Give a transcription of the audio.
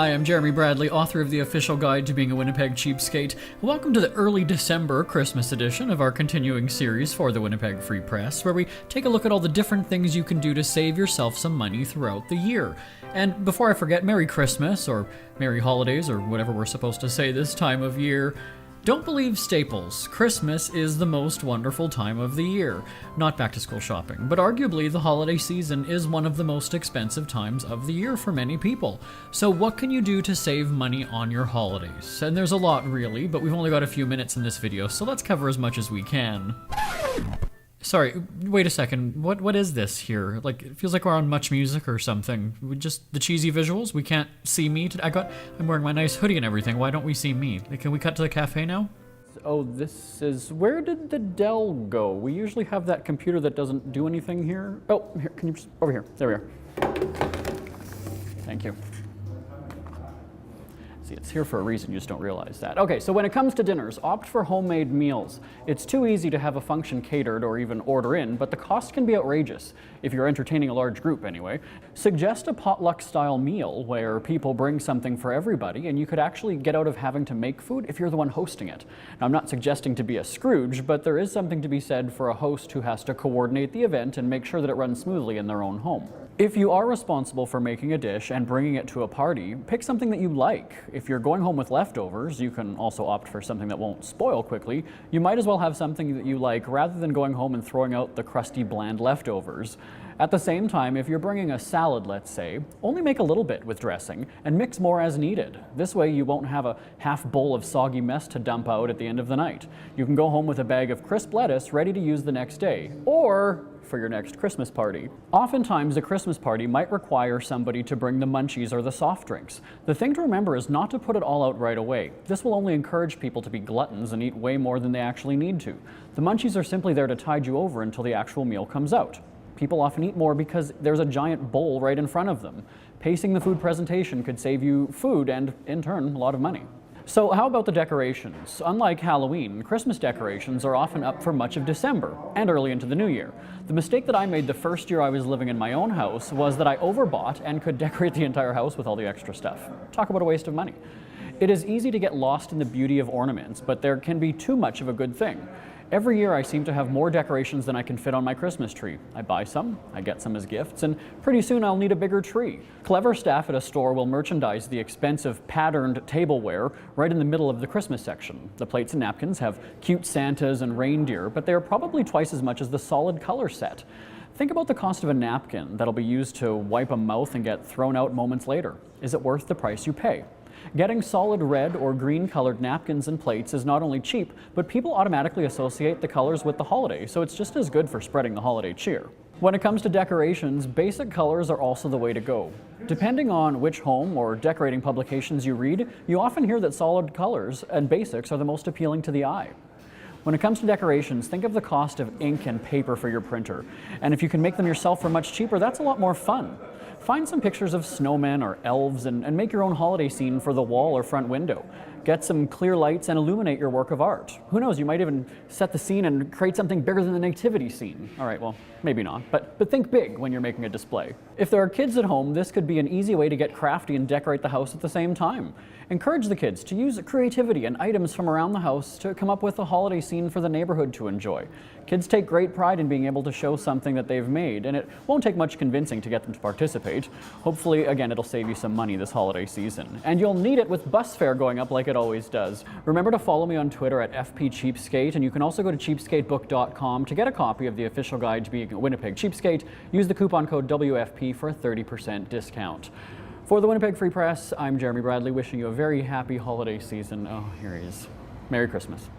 Hi, I'm Jeremy Bradley, author of The Official Guide to Being a Winnipeg Cheapskate. Welcome to the early December Christmas edition of our continuing series for the Winnipeg Free Press, where we take a look at all the different things you can do to save yourself some money throughout the year. And before I forget, Merry Christmas, or Merry Holidays, or whatever we're supposed to say this time of year. Don't believe staples. Christmas is the most wonderful time of the year. Not back-to-school shopping, but arguably the holiday season is one of the most expensive times of the year for many people. So what can you do to save money on your holidays? And there's a lot really, but we've only got a few minutes in this video, so let's cover as much as we can. Sorry, wait a second. What is this here? Like, it feels like we're on Much Music or something. Just the cheesy visuals? We can't see me? I'm wearing my nice hoodie and everything. Why don't we see me? Can we cut to the cafe now? Oh, this is... Where did the Dell go? We usually have that computer that doesn't do anything here. Oh, here, can you just... Over here. There we are. Thank you. See, it's here for a reason, you just don't realize that. Okay, so when it comes to dinners, opt for homemade meals. It's too easy to have a function catered or even order in, but the cost can be outrageous, if you're entertaining a large group anyway. Suggest a potluck-style meal where people bring something for everybody, and you could actually get out of having to make food if you're the one hosting it. Now, I'm not suggesting to be a Scrooge, but there is something to be said for a host who has to coordinate the event and make sure that it runs smoothly in their own home. If you are responsible for making a dish and bringing it to a party, pick something that you like. If you're going home with leftovers, you can also opt for something that won't spoil quickly. You might as well have something that you like rather than going home and throwing out the crusty, bland leftovers. At the same time, if you're bringing a salad, let's say, only make a little bit with dressing and mix more as needed. This way you won't have a half bowl of soggy mess to dump out at the end of the night. You can go home with a bag of crisp lettuce ready to use the next day, or for your next Christmas party. Oftentimes, a Christmas party might require somebody to bring the munchies or the soft drinks. The thing to remember is not to put it all out right away. This will only encourage people to be gluttons and eat way more than they actually need to. The munchies are simply there to tide you over until the actual meal comes out. People often eat more because there's a giant bowl right in front of them. Pacing the food presentation could save you food and, in turn, a lot of money. So how about the decorations? Unlike Halloween, Christmas decorations are often up for much of December and early into the new year. The mistake that I made the first year I was living in my own house was that I overbought and could decorate the entire house with all the extra stuff. Talk about a waste of money. It is easy to get lost in the beauty of ornaments, but there can be too much of a good thing. Every year I seem to have more decorations than I can fit on my Christmas tree. I buy some, I get some as gifts, and pretty soon I'll need a bigger tree. Clever staff at a store will merchandise the expensive patterned tableware right in the middle of the Christmas section. The plates and napkins have cute Santas and reindeer, but they are probably twice as much as the solid color set. Think about the cost of a napkin that'll be used to wipe a mouth and get thrown out moments later. Is it worth the price you pay? Getting solid red or green colored napkins and plates is not only cheap, but people automatically associate the colors with the holiday, so it's just as good for spreading the holiday cheer. When it comes to decorations, basic colors are also the way to go. Depending on which home or decorating publications you read, you often hear that solid colors and basics are the most appealing to the eye. When it comes to decorations, think of the cost of ink and paper for your printer. And if you can make them yourself for much cheaper, that's a lot more fun. Find some pictures of snowmen or elves and make your own holiday scene for the wall or front window. Get some clear lights and illuminate your work of art. Who knows, you might even set the scene and create something bigger than the nativity scene. All right, well, maybe not, but think big when you're making a display. If there are kids at home, this could be an easy way to get crafty and decorate the house at the same time. Encourage the kids to use creativity and items from around the house to come up with a holiday scene for the neighborhood to enjoy. Kids take great pride in being able to show something that they've made, and it won't take much convincing to get them to participate. Hopefully, again, it'll save you some money this holiday season. And you'll need it with bus fare going up like it always does. Remember to follow me on Twitter at FP Cheapskate, and you can also go to cheapskatebook.com to get a copy of the official guide to being a Winnipeg Cheapskate. Use the coupon code WFP for a 30% discount. For the Winnipeg Free Press, I'm Jeremy Bradley, wishing you a very happy holiday season. Oh, here he is. Merry Christmas.